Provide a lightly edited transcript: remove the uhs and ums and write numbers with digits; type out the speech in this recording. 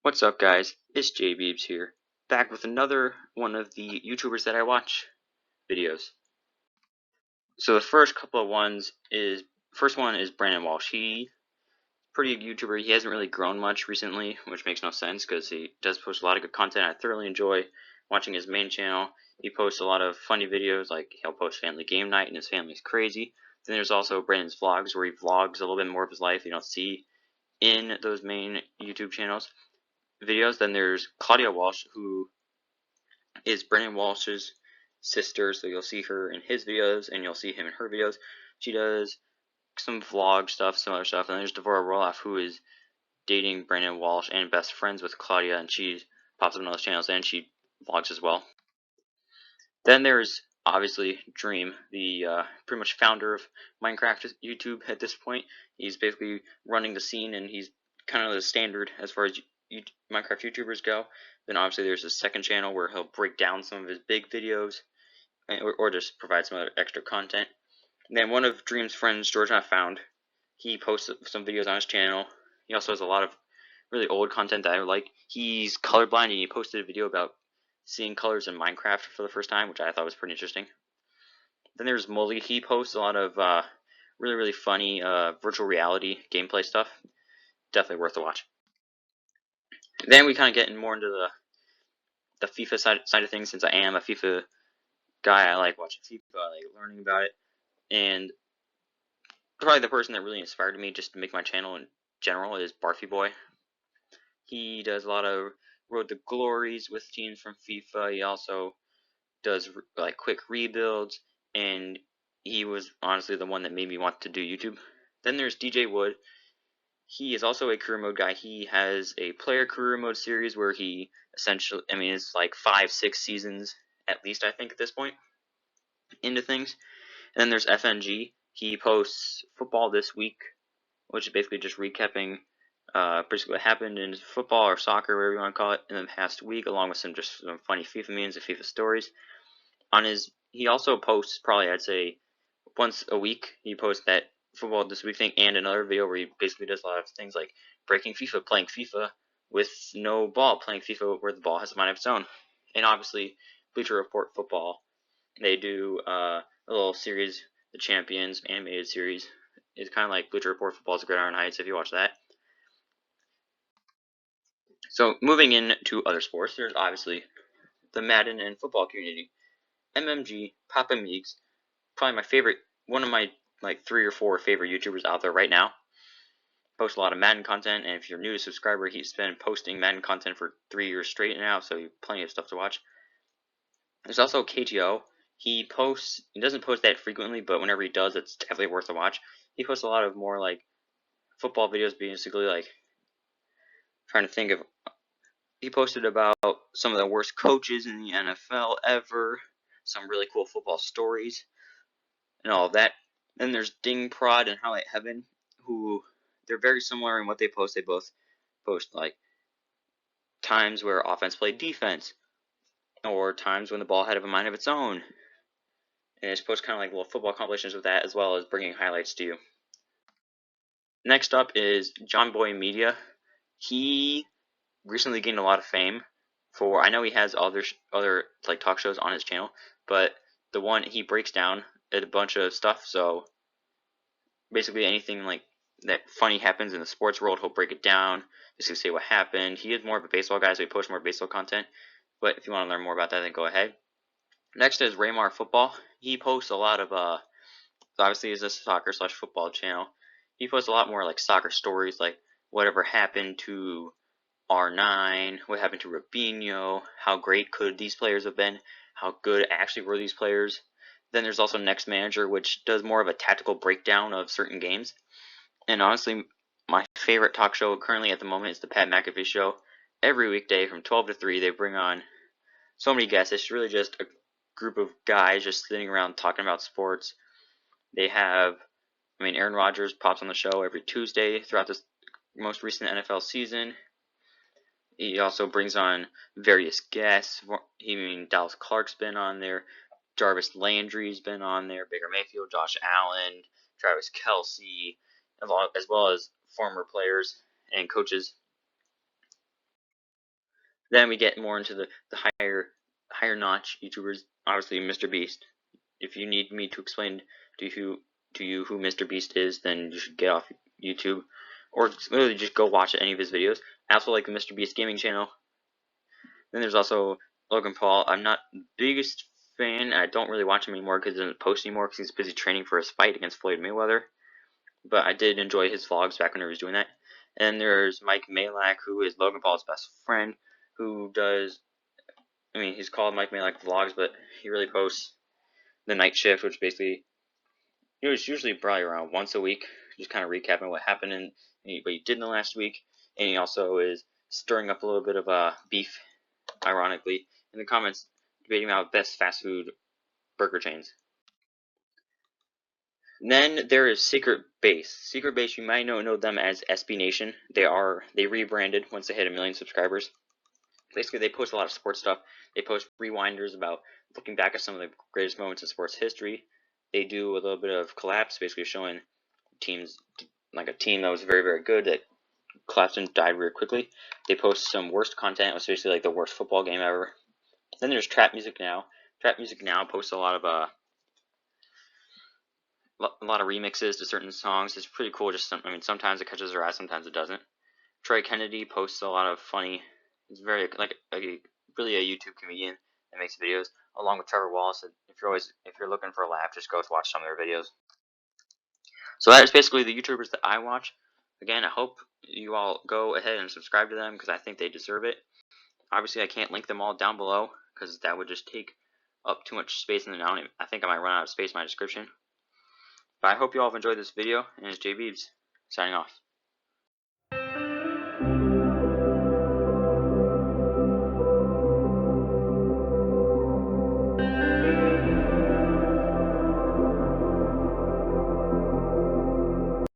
What's up, guys? It's JBeebs here, back with another one of the YouTubers that I watch videos. So the first one is Brandon Walsh. He's a pretty good YouTuber. He hasn't really grown much recently, which makes no sense because he does post a lot of good content. I thoroughly enjoy watching his main channel. He posts a lot of funny videos, like he'll post family game night and his family's crazy. Then there's also Brandon's vlogs, where he vlogs a little bit more of his life you don't see in those main YouTube channels videos. Then there's Claudia Walsh, who is Brandon Walsh's sister, so you'll see her in his videos and you'll see him in her videos. She does some vlog stuff, some other stuff, and then there's Devorah Roloff, who is dating Brandon Walsh and best friends with Claudia, and she pops up on those channels and she vlogs as well. Then there's obviously Dream, the pretty much founder of Minecraft YouTube at this point. He's basically running the scene, and he's kind of the standard as far as Minecraft YouTubers go. Then obviously there's a second channel where he'll break down some of his big videos, or just provide some other extra content. And then one of Dream's friends, George Not Found, he posts some videos on his channel. He also has a lot of really old content that I like. He's colorblind, and he posted a video about seeing colors in Minecraft for the first time, which I thought was pretty interesting. Then there's Mully. He posts a lot of really funny virtual reality gameplay stuff. Definitely worth a watch. Then we kind of get more into the FIFA side of things. Since I am a FIFA guy, I like watching FIFA. I like learning about it. And probably the person that really inspired me just to make my channel in general is Barfy Boy. He does a lot of Road to Glories with teams from FIFA. He also does like quick rebuilds, and he was honestly the one that made me want to do YouTube. Then there's DJ Wood. He is also a career mode guy. He has a player career mode series where he essentially, it's like 5-6 seasons at least, I think, at this point, into things. And then there's FNG. He posts football this week, which is basically just recapping basically what happened in football or soccer, whatever you want to call it, in the past week, along with some funny FIFA memes and FIFA stories. He also posts probably, I'd say, once a week. He posts that football this week thing and another video where he basically does a lot of things like breaking FIFA, playing FIFA with no ball, playing FIFA where the ball has a mind of its own. And obviously, Bleacher Report Football, they do a little series, the Champions animated series. It's kind of like Bleacher Report Football's Gridiron Heights if you watch that. So moving into other sports, there's obviously the Madden and football community. MMG, Papa Meeks, probably my favorite, one of my like 3 or 4 favorite YouTubers out there right now. Posts a lot of Madden content, and if you're new to subscriber, he's been posting Madden content for 3 years straight now, so you have plenty of stuff to watch. There's also KTO. He doesn't post that frequently, but whenever he does, it's definitely worth a watch. He posts a lot of more like football videos, basically like trying to think of. He posted about some of the worst coaches in the NFL ever, some really cool football stories, and all of that. Then there's Ding Prod and Highlight Heaven, who they're very similar in what they post. They both post like times where offense played defense, or times when the ball had a mind of its own. And it's post kind of like little football compilations with that, as well as bringing highlights to you. Next up is John Boy Media. He recently gained a lot of fame for, I know he has other like talk shows on his channel, but the one he breaks down a bunch of stuff. So basically anything like that funny happens in the sports world, he'll break it down, just to say what happened. He is more of a baseball guy, so he posts more baseball content. But if you want to learn more about that, then go ahead. Next is Raymar Football. He posts a lot of obviously is a soccer/football channel. He posts a lot more like soccer stories, like whatever happened to R9, what happened to Robinho, how great could these players have been, how good actually were these players. Then there's also Next Manager, which does more of a tactical breakdown of certain games. And honestly, my favorite talk show currently at the moment is the Pat McAfee Show. Every weekday from 12 to 3, they bring on so many guests. It's really just a group of guys just sitting around talking about sports. They have, Aaron Rodgers pops on the show every Tuesday throughout this most recent NFL season. He also brings on various guests. Dallas Clark's been on there. Jarvis Landry's been on there. Baker Mayfield, Josh Allen, Travis Kelce, as well as former players and coaches. Then we get more into the higher notch YouTubers. Obviously, Mr. Beast. If you need me to explain to you who Mr. Beast is, then you should get off YouTube, or literally just go watch any of his videos. I also like the Mr. Beast gaming channel. Then there's also Logan Paul. I'm not the biggest fan. I don't really watch him anymore because he doesn't post anymore because he's busy training for his fight against Floyd Mayweather. But I did enjoy his vlogs back when he was doing that. And there's Mike Malak, who is Logan Paul's best friend, who does, I mean, he's called Mike Malak Vlogs, but he really posts the night shift, which basically, it was usually probably around once a week, just kind of recapping what happened and what he did in the last week. And he also is stirring up a little bit of beef, ironically, in the comments, debating about best fast food burger chains. Then there is Secret Base. Secret Base, you might know them as SB Nation. They rebranded once they hit 1 million subscribers. Basically, they post a lot of sports stuff. They post rewinders about looking back at some of the greatest moments in sports history. They do a little bit of collapse, basically showing teams, like a team that was very, very good that collapsed and died very quickly. They post some worst content, which is basically like the worst football game ever. Then there's Trap Music Now. Trap Music Now posts a lot of remixes to certain songs. It's pretty cool. I mean, sometimes it catches their eye, sometimes it doesn't. Troy Kennedy posts a lot of funny. It's very really a YouTube comedian that makes videos, along with Trevor Walsh. If you're looking for a laugh, just go watch some of their videos. So that is basically the YouTubers that I watch. Again, I hope you all go ahead and subscribe to them because I think they deserve it. Obviously, I can't link them all down below because that would just take up too much space in the down. I think I might run out of space in my description. But I hope you all have enjoyed this video, and it's J Beebs, signing off.